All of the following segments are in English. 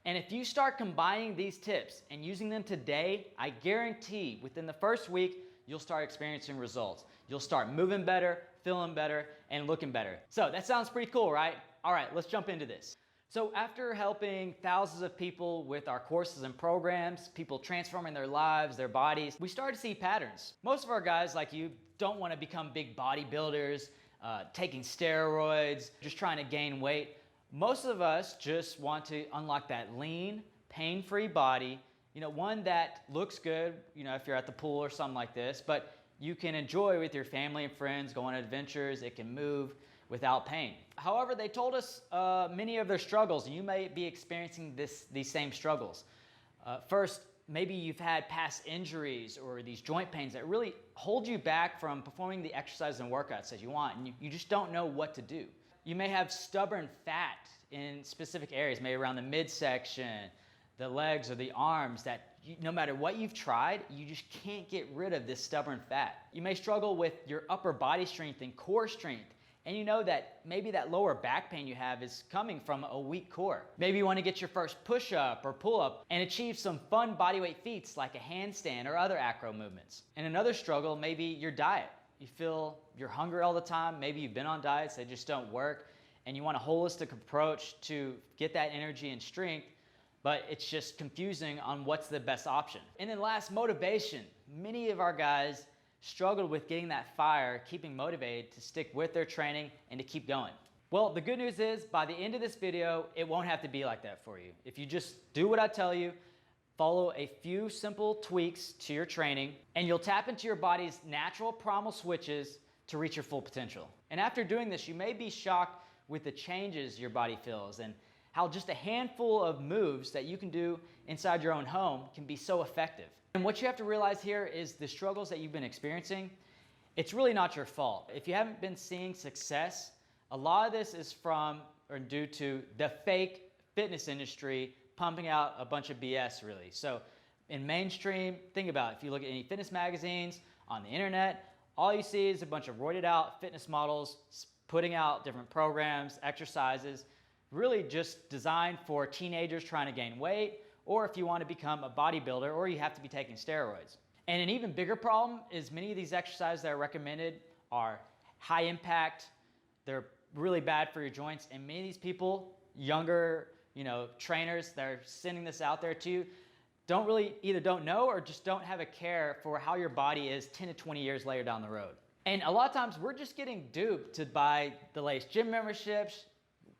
And if you start combining these tips and using them today, I guarantee within the first week, you'll start experiencing results. You'll start moving better, feeling better, and looking better. So that sounds pretty cool, right? All right, let's jump into this. So after helping thousands of people with our courses and programs, people transforming their lives, their bodies, we started to see patterns. Most of our guys like you don't want to become big bodybuilders, taking steroids, just trying to gain weight. Most of us just want to unlock that lean, pain-free body, one that looks good, if you're at the pool or something like this, but you can enjoy with your family and friends, go on adventures, it can move without pain. However, they told us many of their struggles, and you may be experiencing these same struggles. First, maybe you've had past injuries or these joint pains that really hold you back from performing the exercises and workouts that you want, and you just don't know what to do. You may have stubborn fat in specific areas, maybe around the midsection, the legs or the arms, that no matter what you've tried, you just can't get rid of this stubborn fat. You may struggle with your upper body strength and core strength, and you know that maybe that lower back pain you have is coming from a weak core. Maybe you want to get your first push-up or pull-up and achieve some fun bodyweight feats like a handstand or other acro movements. And another struggle may be your diet. You feel you're hungry all the time, maybe you've been on diets that just don't work, and you want a holistic approach to get that energy and strength, but it's just confusing on what's the best option. And then last, motivation. Many of our guys struggled with getting that fire, keeping motivated to stick with their training and to keep going. Well, the good news is by the end of this video, it won't have to be like that for you. If you just do what I tell you, follow a few simple tweaks to your training, and you'll tap into your body's natural primal switches to reach your full potential. And after doing this, you may be shocked with the changes your body feels and how just a handful of moves that you can do inside your own home can be so effective. And what you have to realize here is the struggles that you've been experiencing, it's really not your fault. If you haven't been seeing success, a lot of this is from or due to the fake fitness industry pumping out a bunch of BS, really. So in mainstream, think about it. If you look at any fitness magazines, on the internet, all you see is a bunch of roided out fitness models putting out different programs, exercises, really just designed for teenagers trying to gain weight, or if you want to become a bodybuilder, or you have to be taking steroids. And an even bigger problem is many of these exercises that are recommended are high impact, they're really bad for your joints, and many of these people, younger trainers that are sending this out there to you, either don't know or just don't have a care for how your body is 10 to 20 years later down the road. And a lot of times we're just getting duped to buy the latest gym memberships,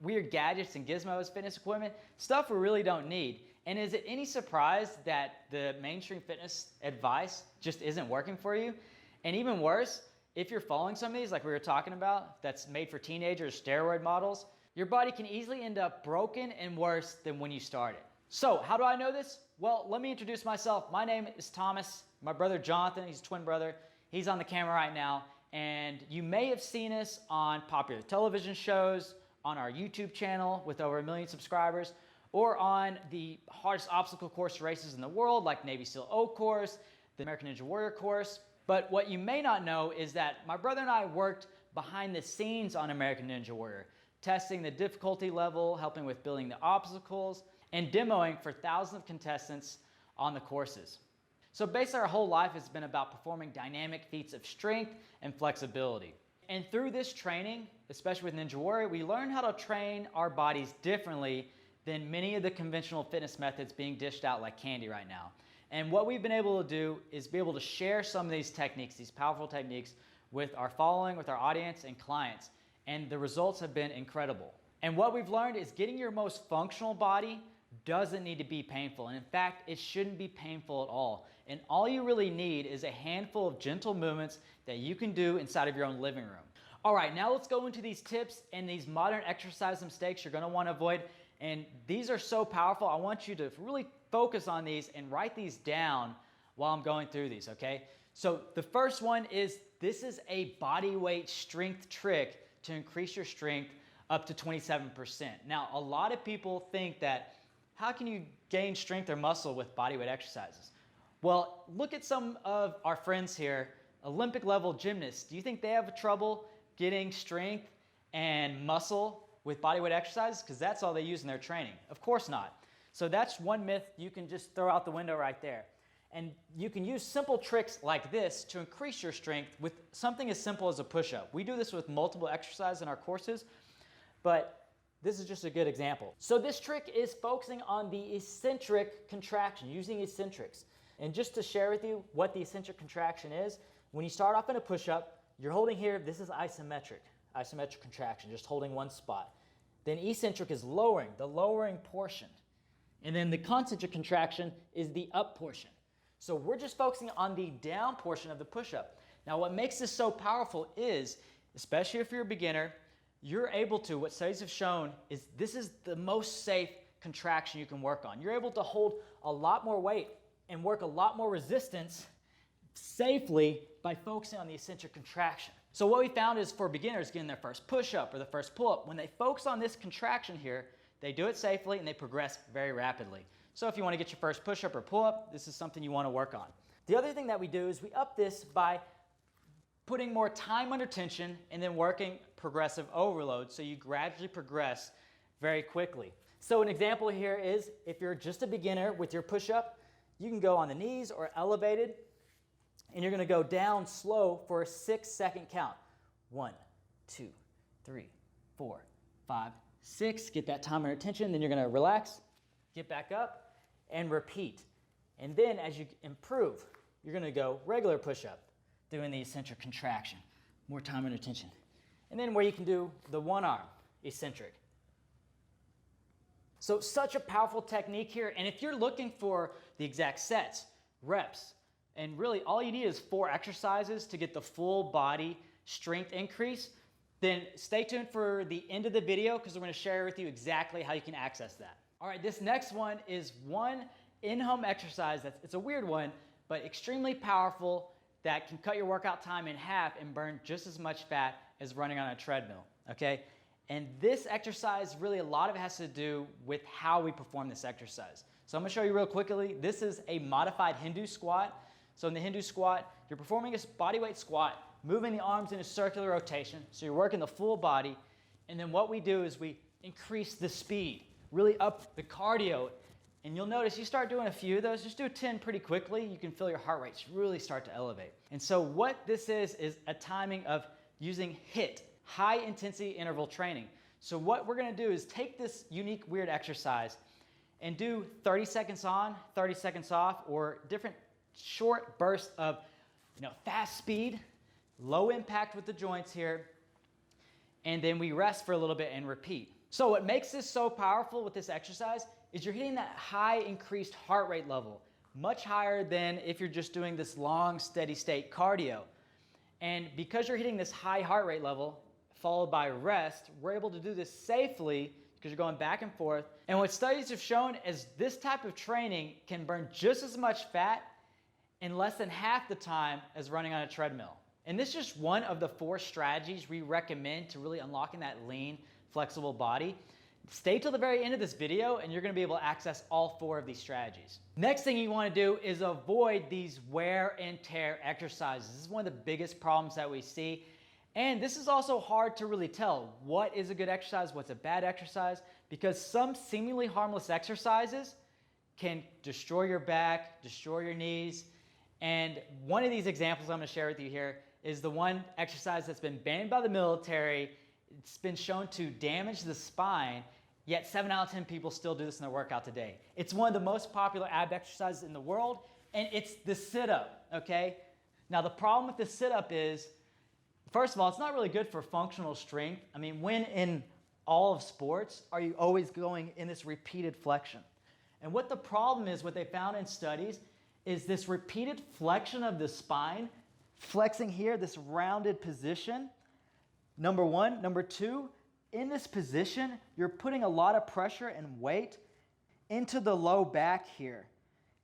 weird gadgets and gizmos, fitness equipment, stuff we really don't need. And is it any surprise that the mainstream fitness advice just isn't working for you? And even worse, if you're following some of these, like we were talking about, that's made for teenagers, steroid models, your body can easily end up broken and worse than when you started. So how do I know this? Well, let me introduce myself. My name is Thomas. My brother Jonathan, he's a twin brother. He's on the camera right now. And you may have seen us on popular television shows, on our YouTube channel with over 1 million subscribers, or on the hardest obstacle course races in the world, like Navy SEAL O course, the American Ninja Warrior course. But what you may not know is that my brother and I worked behind the scenes on American Ninja Warrior, testing the difficulty level, helping with building the obstacles, and demoing for thousands of contestants on the courses. So basically our whole life has been about performing dynamic feats of strength and flexibility. And through this training, especially with Ninja Warrior, we learn how to train our bodies differently than many of the conventional fitness methods being dished out like candy right now. And what we've been able to do is be able to share some of these techniques, these powerful techniques, with our following, with our audience and clients. And the results have been incredible. And what we've learned is getting your most functional body doesn't need to be painful. And in fact, it shouldn't be painful at all. And all you really need is a handful of gentle movements that you can do inside of your own living room. All right, now let's go into these tips and these modern exercise mistakes you're gonna wanna avoid. And these are so powerful. I want you to really focus on these and write these down while I'm going through these, okay? So the first one is, this is a body weight strength trick to increase your strength up to 27%. Now, a lot of people think that, how can you gain strength or muscle with bodyweight exercises? Well, look at some of our friends here, Olympic level gymnasts. Do you think they have trouble getting strength and muscle with bodyweight exercises? Because that's all they use in their training. Of course not. So that's one myth you can just throw out the window right there. And you can use simple tricks like this to increase your strength with something as simple as a push-up. We do this with multiple exercises in our courses, but this is just a good example. So this trick is focusing on the eccentric contraction, using eccentrics. And just to share with you what the eccentric contraction is, when you start off in a push-up, you're holding here, this is isometric contraction, just holding one spot. Then eccentric is lowering, the lowering portion. And then the concentric contraction is the up portion. So we're just focusing on the down portion of the push-up. Now what makes this so powerful is, especially if you're a beginner, you're able to, what studies have shown is this is the most safe contraction you can work on. You're able to hold a lot more weight and work a lot more resistance safely by focusing on the eccentric contraction. So what we found is for beginners getting their first push-up or the first pull-up, when they focus on this contraction here, they do it safely and they progress very rapidly. So if you want to get your first push-up or pull-up, this is something you want to work on. The other thing that we do is we up this by putting more time under tension and then working progressive overload so you gradually progress very quickly. So an example here is if you're just a beginner with your push-up, you can go on the knees or elevated, and you're going to go down slow for a 6-second count. 1, 2, 3, 4, 5, 6. Get that time under tension. Then you're going to relax, get back up, and repeat. And then as you improve, you're going to go regular push-up, doing the eccentric contraction. More time under tension. And then where you can do the one arm eccentric. So such a powerful technique here. And if you're looking for the exact sets, reps, and really all you need is 4 exercises to get the full body strength increase, then stay tuned for the end of the video because we're going to share with you exactly how you can access that. All right, this next one is one in-home exercise it's a weird one, but extremely powerful that can cut your workout time in half and burn just as much fat as running on a treadmill, okay? And this exercise, really a lot of it has to do with how we perform this exercise. So I'm going to show you real quickly. This is a modified Hindu squat. So in the Hindu squat, you're performing a bodyweight squat, moving the arms in a circular rotation. So you're working the full body. And then what we do is we increase the speed, really up the cardio. And you'll notice you start doing a few of those, just do 10 pretty quickly. You can feel your heart rates really start to elevate. And so what this is a timing of using HIIT, high intensity interval training. So what we're going to do is take this unique, weird exercise and do 30 seconds on, 30 seconds off, or different short bursts of fast speed, low impact with the joints here, and then we rest for a little bit and repeat. So what makes this so powerful with this exercise is you're hitting that high increased heart rate level, much higher than if you're just doing this long steady state cardio. And because you're hitting this high heart rate level followed by rest, we're able to do this safely because you're going back and forth. And what studies have shown is this type of training can burn just as much fat in less than half the time as running on a treadmill. And this is just one of the 4 strategies we recommend to really unlocking that lean, flexible body. Stay till the very end of this video and you're going to be able to access all 4 of these strategies. Next thing you want to do is avoid these wear and tear exercises. This is one of the biggest problems that we see. And this is also hard to really tell what is a good exercise, what's a bad exercise, because some seemingly harmless exercises can destroy your back, destroy your knees. And one of these examples I'm going to share with you here is the one exercise that's been banned by the military. It's been shown to damage the spine, yet 7 out of 10 people still do this in their workout today. It's one of the most popular ab exercises in the world, and it's the sit-up, okay? Now the problem with the sit-up is, first of all, it's not really good for functional strength. I mean, when in all of sports are you always going in this repeated flexion? And what the problem is, what they found in studies, is this repeated flexion of the spine, flexing here, this rounded position, number 1. Number 2, in this position, you're putting a lot of pressure and weight into the low back here,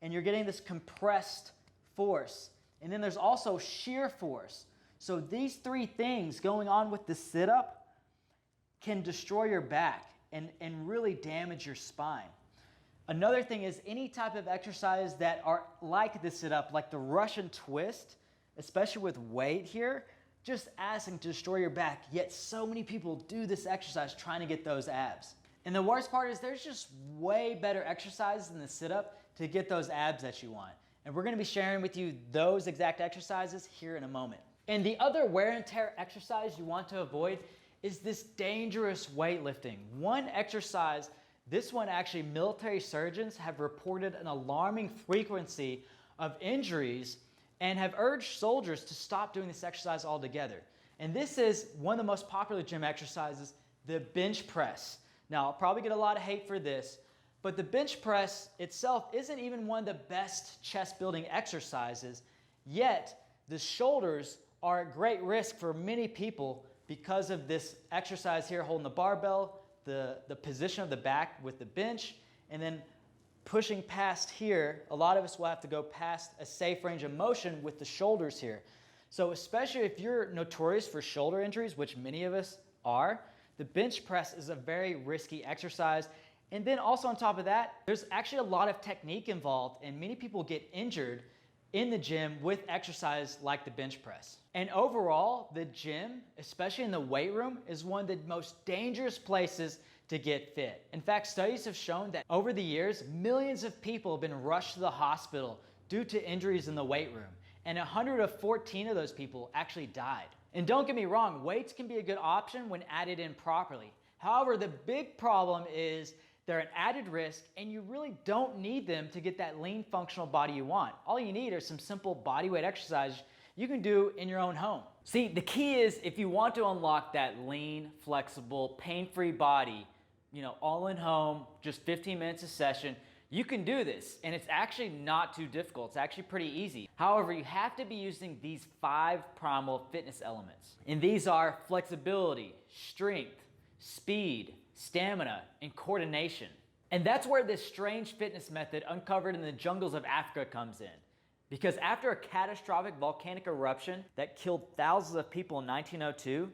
and you're getting this compressed force. And then there's also shear force. So these 3 things going on with the sit-up can destroy your back and really damage your spine. Another thing is any type of exercise that are like the sit-up, like the Russian twist, especially with weight here, just asking to destroy your back, yet so many people do this exercise trying to get those abs. And the worst part is there's just way better exercises than the sit-up to get those abs that you want. And we're gonna be sharing with you those exact exercises here in a moment. And the other wear and tear exercise you want to avoid is this dangerous weightlifting. One exercise, this one actually military surgeons have reported an alarming frequency of injuries and have urged soldiers to stop doing this exercise altogether. And this is one of the most popular gym exercises, the bench press. Now, I'll probably get a lot of hate for this, but the bench press itself isn't even one of the best chest building exercises, yet the shoulders are at great risk for many people because of this exercise here, holding the barbell, the position of the back with the bench, and then pushing past here. A lot of us will have to go past a safe range of motion with the shoulders here. So especially if you're notorious for shoulder injuries, which many of us are, the bench press is a very risky exercise. And then also on top of that, there's actually a lot of technique involved, and many people get injured in the gym with exercise like the bench press. And overall, the gym, especially in the weight room, is one of the most dangerous places to get fit. In fact, studies have shown that over the years, millions of people have been rushed to the hospital due to injuries in the weight room. And 114 of those people actually died. And don't get me wrong, weights can be a good option when added in properly. However, the big problem is they're an added risk, and you really don't need them to get that lean, functional body you want. All you need are some simple bodyweight exercises you can do in your own home. See, the key is if you want to unlock that lean, flexible, pain-free body, all in home, just 15 minutes a session, you can do this, and it's actually not too difficult. It's actually pretty easy. However, you have to be using these 5 primal fitness elements. And these are flexibility, strength, speed, stamina, and coordination. And that's where this strange fitness method uncovered in the jungles of Africa comes in. Because after a catastrophic volcanic eruption that killed thousands of people in 1902,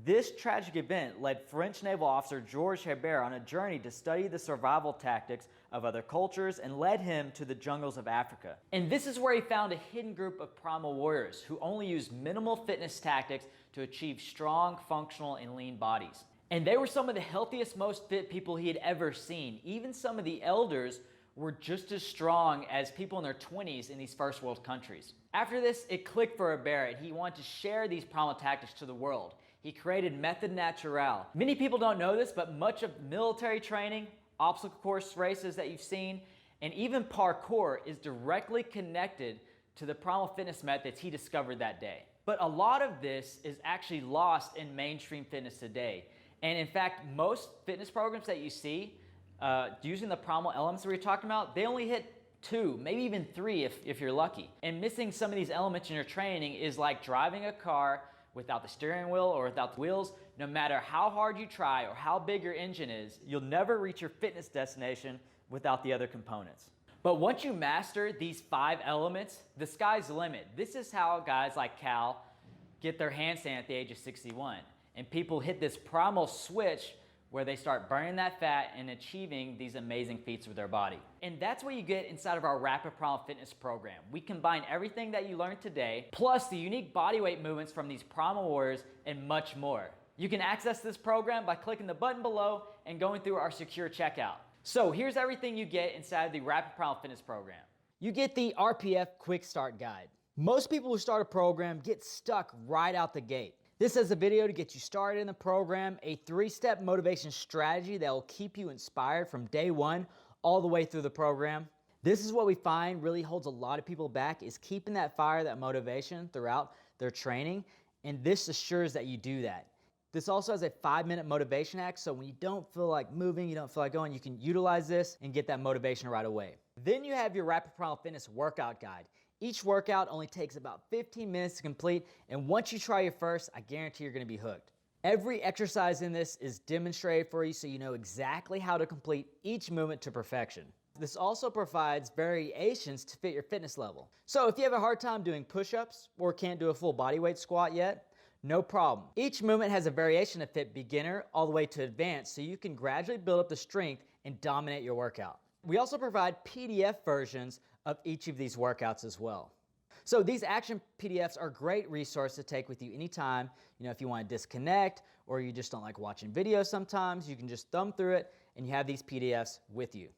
this tragic event led French naval officer Georges Hebert on a journey to study the survival tactics of other cultures and led him to the jungles of Africa. And this is where he found a hidden group of primal warriors who only used minimal fitness tactics to achieve strong, functional, and lean bodies. And they were some of the healthiest, most fit people he had ever seen. Even some of the elders were just as strong as people in their 20s in these first world countries. After this, it clicked for Hebert. He wanted to share these primal tactics to the world. He created Method Naturelle. Many people don't know this, but much of military training, obstacle course races that you've seen, and even parkour is directly connected to the primal fitness methods he discovered that day. But a lot of this is actually lost in mainstream fitness today. And in fact, most fitness programs that you see using the primal elements that we're talking about, they only hit 2, maybe even 3 if you're lucky. And missing some of these elements in your training is like driving a car without the steering wheel or without the wheels. No matter how hard you try or how big your engine is, you'll never reach your fitness destination without the other components. But once you master these 5 elements, the sky's the limit. This is how guys like Cal get their handstand at the age of 61. And people hit this primal switch where they start burning that fat and achieving these amazing feats with their body. And that's what you get inside of our Rapid Primal Fitness program. We combine everything that you learned today, plus the unique bodyweight movements from these primal warriors and much more. You can access this program by clicking the button below and going through our secure checkout. So here's everything you get inside of the Rapid Primal Fitness program. You get the RPF Quick Start Guide. Most people who start a program get stuck right out the gate. This is a video to get you started in the program, a 3-step motivation strategy that will keep you inspired from day 1 all the way through the program. This is what we find really holds a lot of people back, is keeping that fire, that motivation throughout their training, and this assures that you do that. This also has a 5-minute motivation hack, so when you don't feel like moving, you don't feel like going, you can utilize this and get that motivation right away. Then you have your Rapid Primal Fitness workout guide. Each workout only takes about 15 minutes to complete, and once you try your first, I guarantee you're gonna be hooked. Every exercise in this is demonstrated for you so you know exactly how to complete each movement to perfection. This also provides variations to fit your fitness level. So if you have a hard time doing push-ups or can't do a full bodyweight squat yet, no problem. Each movement has a variation to fit beginner all the way to advanced, so you can gradually build up the strength and dominate your workout. We also provide PDF versions of each of these workouts as well. So these action PDFs are a great resource to take with you anytime. If you want to disconnect or you just don't like watching videos sometimes, you can just thumb through it and you have these PDFs with you.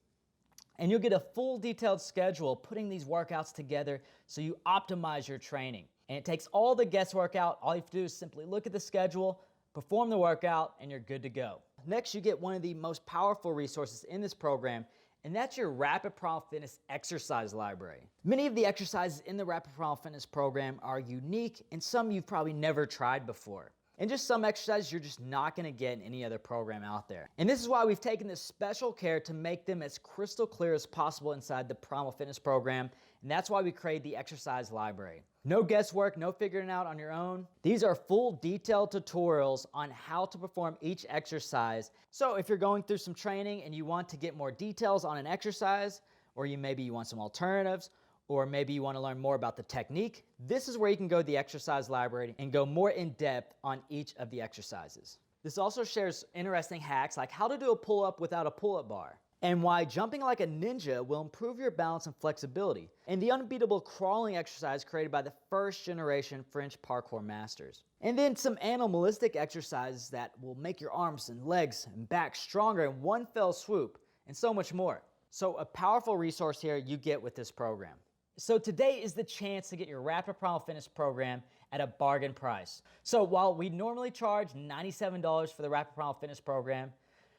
And you'll get a full detailed schedule putting these workouts together so you optimize your training. And it takes all the guesswork out. All you have to do is simply look at the schedule, perform the workout, and you're good to go. Next, you get one of the most powerful resources in this program, and that's your Rapid Primal Fitness exercise library. Many of the exercises in the Rapid Primal Fitness program are unique, and some you've probably never tried before. And just some exercises you're just not gonna get in any other program out there. And this is why we've taken this special care to make them as crystal clear as possible inside the Primal Fitness program, and that's why we created the exercise library. No guesswork, no figuring it out on your own. These are full detailed tutorials on how to perform each exercise. So if you're going through some training and you want to get more details on an exercise, or maybe you want some alternatives, or maybe you want to learn more about the technique, this is where you can go to the exercise library and go more in depth on each of the exercises. This also shares interesting hacks like how to do a pull-up without a pull-up bar, and why jumping like a ninja will improve your balance and flexibility, and the unbeatable crawling exercise created by the first generation French parkour masters. And then some animalistic exercises that will make your arms and legs and back stronger in one fell swoop, and so much more. So a powerful resource here you get with this program. So today is the chance to get your Rapid Primal Fitness program at a bargain price. So while we normally charge $97 for the Rapid Primal Fitness program,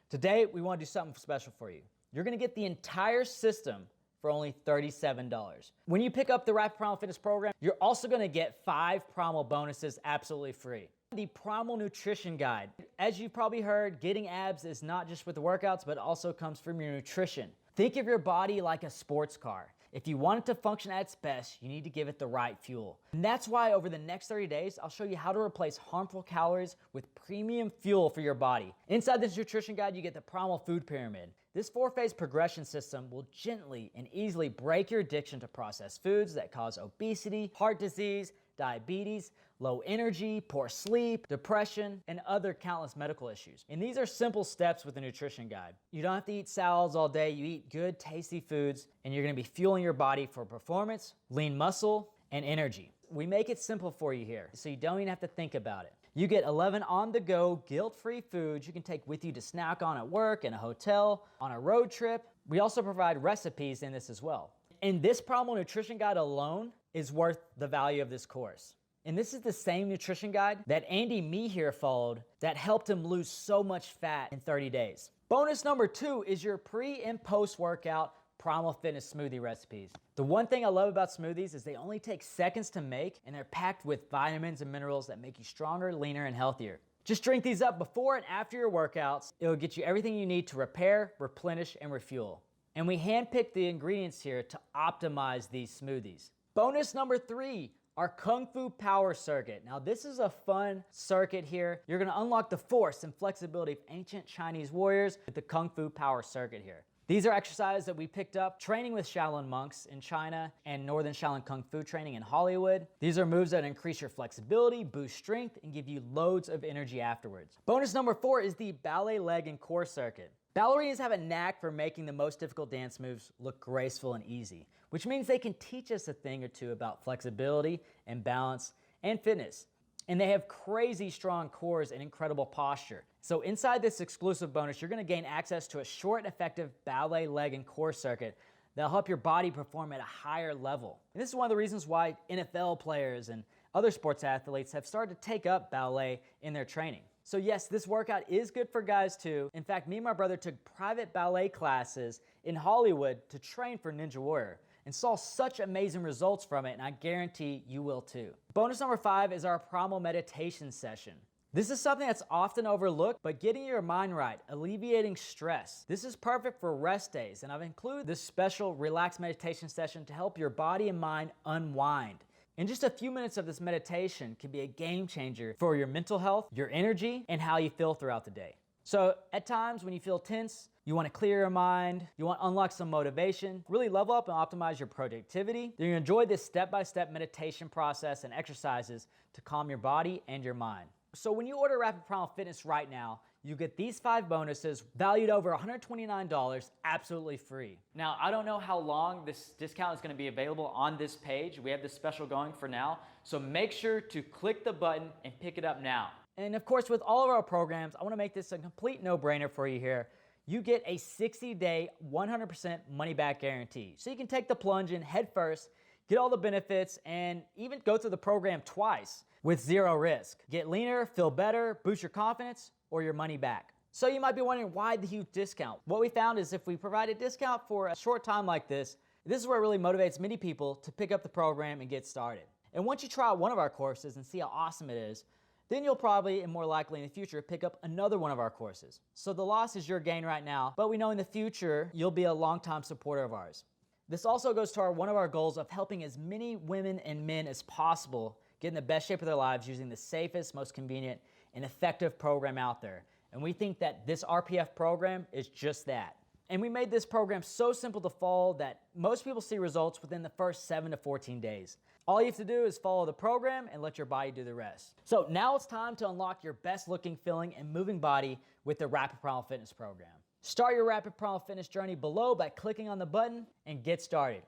today we want to do something special for you. You're going to get the entire system for only $37. When you pick up the Rapid Primal Fitness program, you're also going to get 5 Primal bonuses absolutely free. The Primal Nutrition Guide. As you've probably heard, getting abs is not just with the workouts, but it also comes from your nutrition. Think of your body like a sports car. If you want it to function at its best, you need to give it the right fuel. And that's why over the next 30 days, I'll show you how to replace harmful calories with premium fuel for your body. Inside this nutrition guide, you get the Primal Food Pyramid. This 4-phase progression system will gently and easily break your addiction to processed foods that cause obesity, heart disease, diabetes, low energy, poor sleep, depression, and other countless medical issues. And these are simple steps with the nutrition guide. You don't have to eat salads all day. You eat good, tasty foods, and you're gonna be fueling your body for performance, lean muscle, and energy. We make it simple for you here, so you don't even have to think about it. You get 11 on-the-go, guilt-free foods you can take with you to snack on at work, in a hotel, on a road trip. We also provide recipes in this as well. And this Primal Nutrition Guide alone is worth the value of this course. And this is the same nutrition guide that Andy Me here followed that helped him lose so much fat in 30 days. Bonus number 2 is your pre and post-workout Primal Fitness smoothie recipes. The one thing I love about smoothies is they only take seconds to make, and they're packed with vitamins and minerals that make you stronger, leaner, and healthier. Just drink these up before and after your workouts. It'll get you everything you need to repair, replenish, and refuel. And we handpicked the ingredients here to optimize these smoothies. Bonus number 3, our Kung Fu Power Circuit. Now this is a fun circuit here. You're gonna unlock the force and flexibility of ancient Chinese warriors with the Kung Fu Power Circuit here. These are exercises that we picked up training with Shaolin monks in China and Northern Shaolin Kung Fu training in Hollywood. These are moves that increase your flexibility, boost strength, and give you loads of energy afterwards. Bonus number 4 is the ballet leg and core circuit. Ballerinas have a knack for making the most difficult dance moves look graceful and easy, which means they can teach us a thing or two about flexibility and balance and fitness. And they have crazy strong cores and incredible posture. So inside this exclusive bonus, you're gonna gain access to a short, effective ballet leg and core circuit that'll help your body perform at a higher level. And this is one of the reasons why NFL players and other sports athletes have started to take up ballet in their training. So yes, this workout is good for guys too. In fact, me and my brother took private ballet classes in Hollywood to train for Ninja Warrior and saw such amazing results from it, and I guarantee you will too. Bonus number 5 is our Primal meditation session. This is something that's often overlooked, but getting your mind right, alleviating stress. This is perfect for rest days, and I've included this special relaxed meditation session to help your body and mind unwind. And just a few minutes of this meditation can be a game changer for your mental health, your energy, and how you feel throughout the day. So at times when you feel tense, you want to clear your mind, you want to unlock some motivation, really level up and optimize your productivity, then you enjoy this step-by-step meditation process and exercises to calm your body and your mind. So when you order Rapid Primal Fitness right now, you get these 5 bonuses valued over $129 absolutely free. Now, I don't know how long this discount is going to be available on this page. We have this special going for now, so make sure to click the button and pick it up now. And of course, with all of our programs, I want to make this a complete no-brainer for you here. You get a 60-day, 100% money-back guarantee. So you can take the plunge in head first, get all the benefits, and even go through the program twice with 0 risk. Get leaner, feel better, boost your confidence, or your money back. So you might be wondering, why the huge discount? What we found is if we provide a discount for a short time like this is what really motivates many people to pick up the program and get started. And once you try out one of our courses and see how awesome it is, then you'll probably, and more likely in the future, pick up another one of our courses. So the loss is your gain right now, but we know in the future, you'll be a longtime supporter of ours. This also goes to one of our goals of helping as many women and men as possible get in the best shape of their lives using the safest, most convenient, and effective program out there. And we think that this RPF program is just that. And we made this program so simple to follow that most people see results within the first 7 to 14 days. All you have to do is follow the program and let your body do the rest. So now it's time to unlock your best looking, feeling, and moving body with the Rapid Primal Fitness program. Start your Rapid Primal Fitness journey below by clicking on the button and get started.